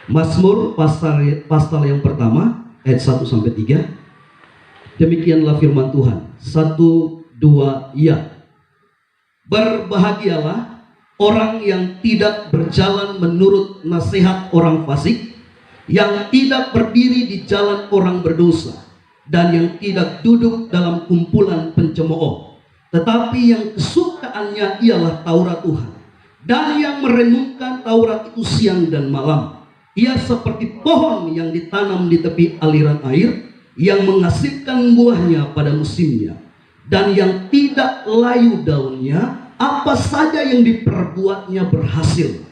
Mazmur pasal yang pertama ayat 1 sampai 3. Demikianlah firman Tuhan. 1, 2, ya. Berbahagialah orang yang tidak berjalan menurut nasihat orang fasik, yang tidak berdiri di jalan orang berdosa, dan yang tidak duduk dalam kumpulan pencemooh, tetapi yang kesukaannya ialah Taurat Tuhan, dan yang merenungkan Taurat itu siang dan malam. Ia seperti pohon yang ditanam di tepi aliran air, yang menghasilkan buahnya pada musimnya, dan yang tidak layu daunnya, apa saja yang diperbuatnya berhasil.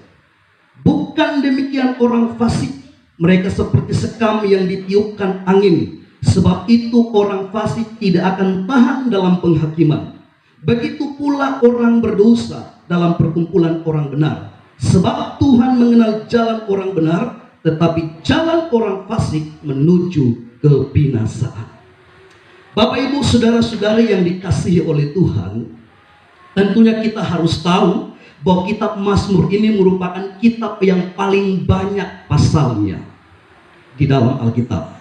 Bukan demikian orang fasik, mereka seperti sekam yang ditiupkan angin. Sebab itu orang fasik tidak akan tahan dalam penghakiman. Begitu pula orang berdosa dalam perkumpulan orang benar. Sebab Tuhan mengenal jalan orang benar, tetapi jalan orang fasik menuju kebinasaan. Bapak ibu saudara-saudara yang dikasihi oleh Tuhan, tentunya kita harus tahu bahwa kitab Mazmur ini merupakan kitab yang paling banyak pasalnya di dalam Alkitab.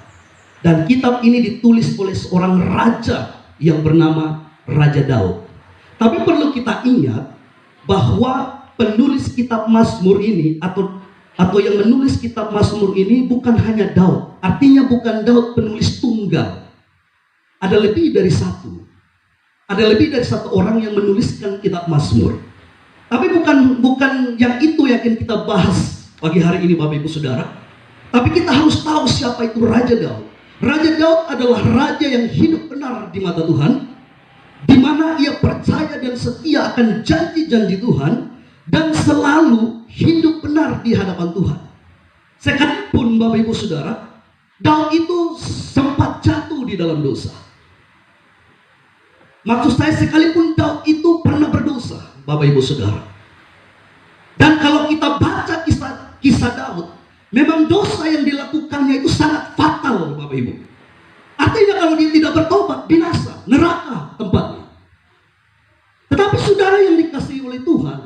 Dan kitab ini ditulis oleh seorang raja yang bernama Raja Daud. Tapi perlu kita ingat bahwa penulis kitab Mazmur ini atau yang menulis kitab Mazmur ini bukan hanya Daud. Artinya bukan Daud penulis tunggal. Ada lebih dari satu. Ada lebih dari satu orang yang menuliskan kitab Mazmur. Tapi bukan yang itu yang akan kita bahas pagi hari ini Bapak Ibu Saudara. Tapi kita harus tahu siapa itu Raja Daud. Raja Daud adalah raja yang hidup benar di mata Tuhan, di mana ia percaya dan setia akan janji-janji Tuhan, dan selalu hidup benar di hadapan Tuhan. Sekalipun Bapak Ibu Saudara, Daud itu sempat jatuh di dalam dosa. Maksud saya, sekalipun Daud itu pernah berdosa, Bapak Ibu Saudara. Dan kalau kita baca kisah Daud, memang dosa yang dilakukannya itu sangat fatal, Bapak Ibu. Artinya kalau dia tidak bertobat, binasa, neraka tempatnya. Tetapi saudara yang dikasihi oleh Tuhan,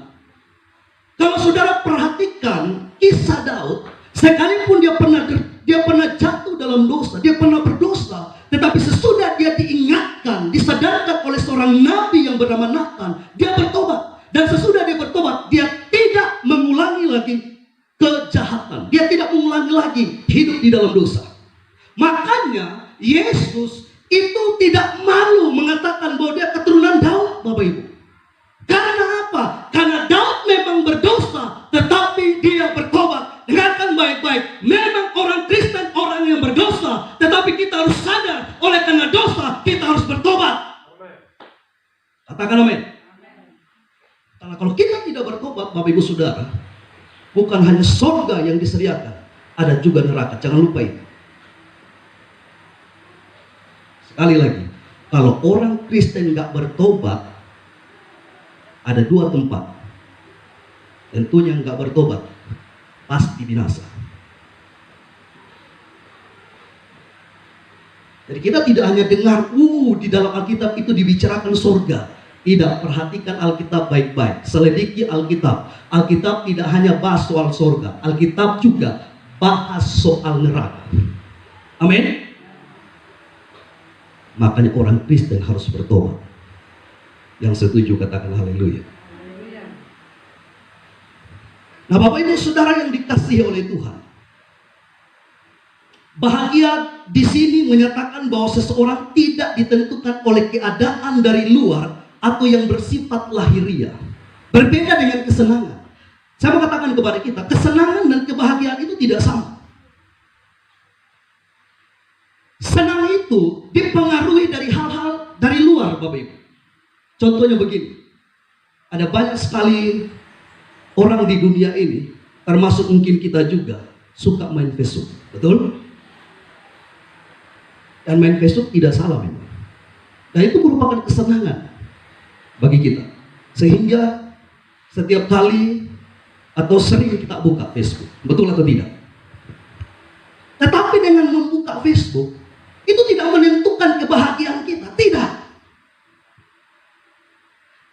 kalau saudara perhatikan kisah Daud, sekalipun dia pernah jatuh dalam dosa, dia pernah berdosa, tetapi sesudah dia diingatkan, disadarkan oleh seorang nabi yang bernama Nathan, dia bertobat. Dan sesudah dia bertobat, dia tidak mengulangi lagi kejahatan. Dia tidak mengulangi lagi hidup di dalam dosa. Makanya Yesus itu tidak malu mengatakan bahwa dia keturunan Daud, Bapak Ibu. Karena apa? Karena Daud memang berdosa, tetapi dia bertobat. Dengarkan baik-baik, memang orang Kristen orang yang berdosa, tetapi kita harus sadar, oleh karena dosa kita harus bertobat. Katakan amin. Karena kalau kita tidak bertobat, Bapak Ibu Saudara, bukan hanya surga yang disediakan, ada juga neraka. Jangan lupa itu. Sekali lagi, kalau orang Kristen nggak bertobat, ada dua tempat. Tentunya nggak bertobat, pasti binasa. Jadi kita tidak hanya dengar, di dalam Alkitab itu dibicarakan surga. Tidak, perhatikan Alkitab baik-baik. Selidiki Alkitab. Alkitab tidak hanya bahas soal surga. Alkitab juga bahas soal neraka. Amin. Makanya orang Kristen harus bertobat. Yang setuju katakan haleluya. Nah Bapak Ibu Saudara yang dikasihi oleh Tuhan, bahagia di sini menyatakan bahwa seseorang tidak ditentukan oleh keadaan dari luar atau yang bersifat lahiriah. Berbeda dengan kesenangan. Saya mau katakan kepada kita, kesenangan dan kebahagiaan itu tidak sama. Senang itu dipengaruhi dari hal-hal dari luar, Bapak Ibu. Contohnya begini, ada banyak sekali orang di dunia ini, termasuk mungkin kita juga, suka main Facebook, betul? Dan main Facebook tidak salah memang. Dan itu merupakan kesenangan bagi kita. Sehingga setiap kali atau sering kita buka Facebook, betul atau tidak? Tetapi dengan membuka Facebook, itu tidak menentukan kebahagiaan kita, tidak.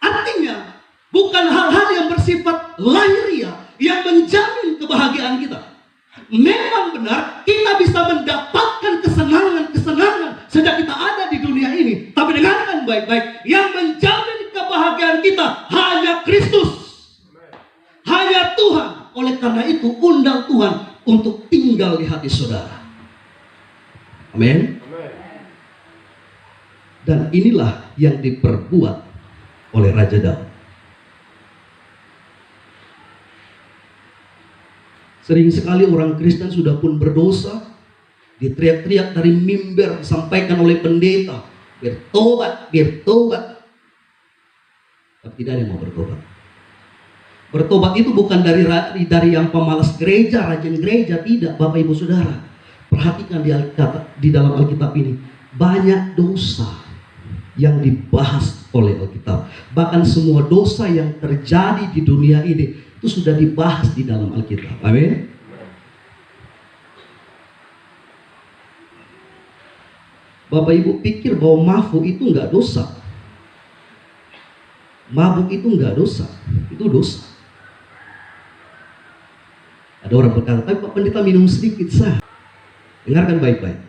Artinya, bukan hal-hal yang bersifat lahiriah yang menjamin kebahagiaan kita. memang benar kita bisa mendapatkan kesenangan-kesenangan sejak kita ada di dunia ini. Tapi dengarkan baik-baik, yang menjamin kebahagiaan kita hanya Kristus, hanya Tuhan. Oleh karena itu, undang Tuhan untuk tinggal di hati saudara. Amin. Dan inilah yang diperbuat oleh Raja Daud. Sering sekali orang Kristen sudah pun berdosa, diteriak-teriak dari mimbar, disampaikan oleh pendeta, bertobat, bertobat. Tapi tidak ada yang mau bertobat. Bertobat itu bukan dari yang pemalas gereja, rajin gereja, tidak, Bapak Ibu Saudara. Perhatikan di dalam Alkitab ini, banyak dosa yang dibahas oleh Alkitab. Bahkan semua dosa yang terjadi di dunia ini itu sudah dibahas di dalam Alkitab. Amin. Bapak Ibu pikir bahwa mabuk itu enggak dosa. Mabuk itu enggak dosa. Itu dosa. Ada orang berkata, tapi Pak Pendeta minum sedikit sah. Dengarkan baik-baik.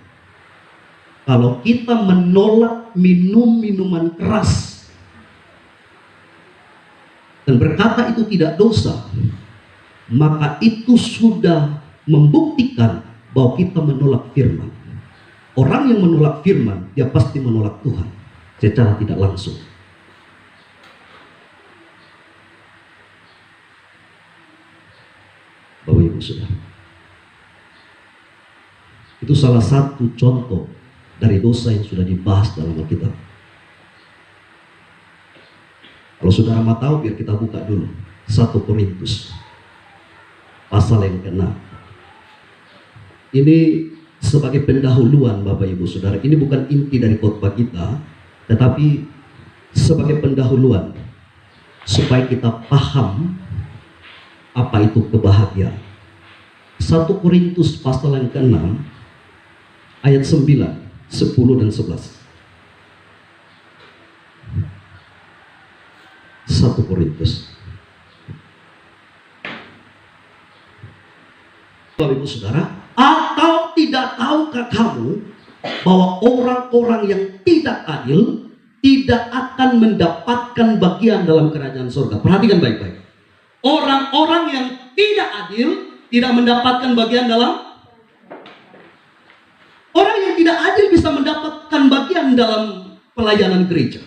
Kalau kita menolak minum minuman keras dan berkata itu tidak dosa, maka itu sudah membuktikan bahwa kita menolak firman. Orang yang menolak firman, dia pasti menolak Tuhan secara tidak langsung. Bapak Ibu Saudara, itu salah satu contoh dari dosa yang sudah dibahas dalam Alkitab. Kalau saudara mau tahu, biar kita buka dulu 1 Korintus pasal yang ke-6. Ini sebagai pendahuluan Bapak Ibu Saudara. Ini bukan inti dari khotbah kita, tetapi sebagai pendahuluan supaya kita paham apa itu kebahagiaan. 1 Korintus pasal yang ke-6 ayat 9, 10 dan 11. 1 Korintus. Bapak Ibu Saudara, atau tidak tahukah kamu bahwa orang-orang yang tidak adil tidak akan mendapatkan bagian dalam kerajaan surga? Perhatikan baik-baik. Orang-orang yang tidak adil tidak mendapatkan bagian dalam. Orang yang tidak adil bisa mendapatkan bagian dalam pelayanan gereja.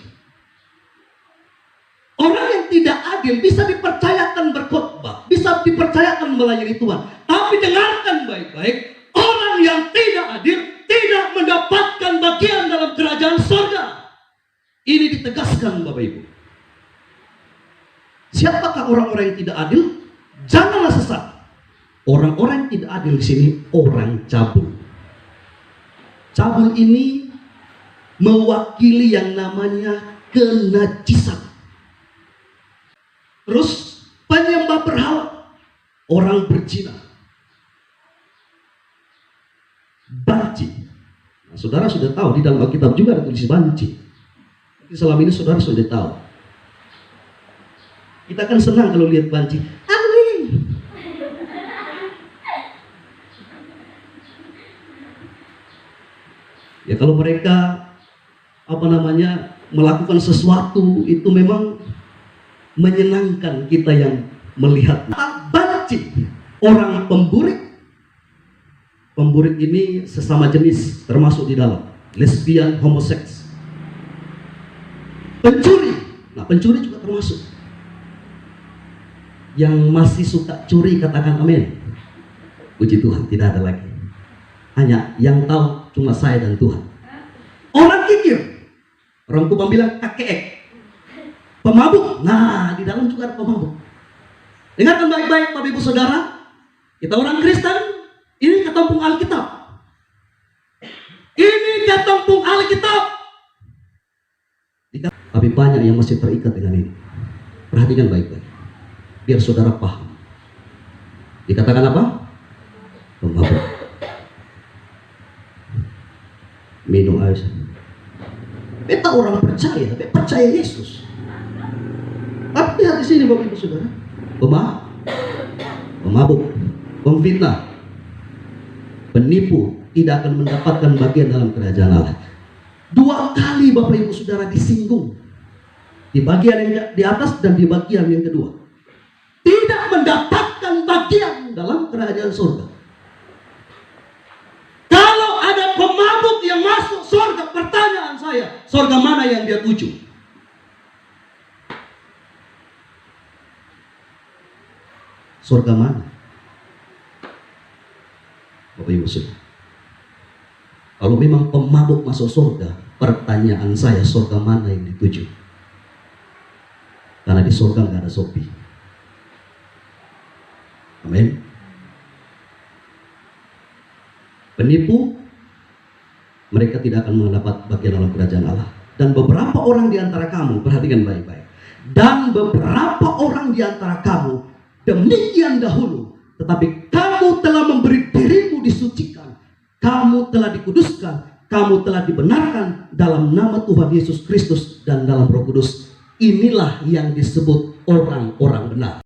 Orang yang tidak adil bisa dipercayakan berkhotbah, bisa dipercayakan melayani Tuhan. Tapi dengarkan baik-baik, orang yang tidak adil tidak mendapatkan bagian dalam kerajaan surga. Ini ditegaskan Bapak Ibu. Siapakah orang-orang yang tidak adil? Janganlah sesat. Orang-orang yang tidak adil di sini orang cabul. Cabul ini mewakili yang namanya kenajisan. Terus penyembah berhala, orang berzina, banci. Nah, saudara sudah tahu di dalam Alkitab juga ada tulis banci. Tapi selama ini saudara sudah tahu. Kita kan senang kalau lihat banci. Amin. Ya kalau mereka melakukan sesuatu itu memang menyenangkan kita yang melihat. Banci, orang pemburik. Pemburik ini sesama jenis termasuk di dalam lesbian, homoseks. Pencuri, nah pencuri juga termasuk. Yang masih suka curi katakan amin. Puji Tuhan, tidak ada lagi. Hanya yang tahu cuma saya dan Tuhan. Orang kikir, orang tua bilang kakek. Pemabuk, nah di dalam juga ada pemabuk. Dengarkan baik-baik Bapak Ibu Saudara, kita orang Kristen, ini ketampung Alkitab. Ini ketampung Alkitab. Tapi banyak yang masih terikat dengan ini. Perhatikan baik-baik, biar saudara paham. Dikatakan apa? Pemabuk. Minum air. Kita orang percaya, percaya Yesus. Tapi lihat di sini Bapak Ibu Saudara, pemabuk, pemfitnah, penipu tidak akan mendapatkan bagian dalam kerajaan Allah. 2 kali Bapak Ibu Saudara disinggung, di bagian yang di atas dan di bagian yang kedua, tidak mendapatkan bagian dalam kerajaan surga. Kalau ada pemabuk yang masuk surga, pertanyaan saya, surga mana yang dia tuju? Surga mana? Bapak Ibu Saudara, kalau memang pemabuk masuk surga, pertanyaan saya, surga mana yang dituju? Karena di surga nggak ada sopi. Amin. Penipu, mereka tidak akan mendapat bagian dalam kerajaan Allah. Dan beberapa orang di antara kamu, perhatikan baik-baik, dan beberapa orang di antara kamu demikian dahulu, tetapi kamu telah memberi dirimu disucikan, kamu telah dikuduskan, kamu telah dibenarkan dalam nama Tuhan Yesus Kristus dan dalam Roh Kudus. Inilah yang disebut orang-orang benar.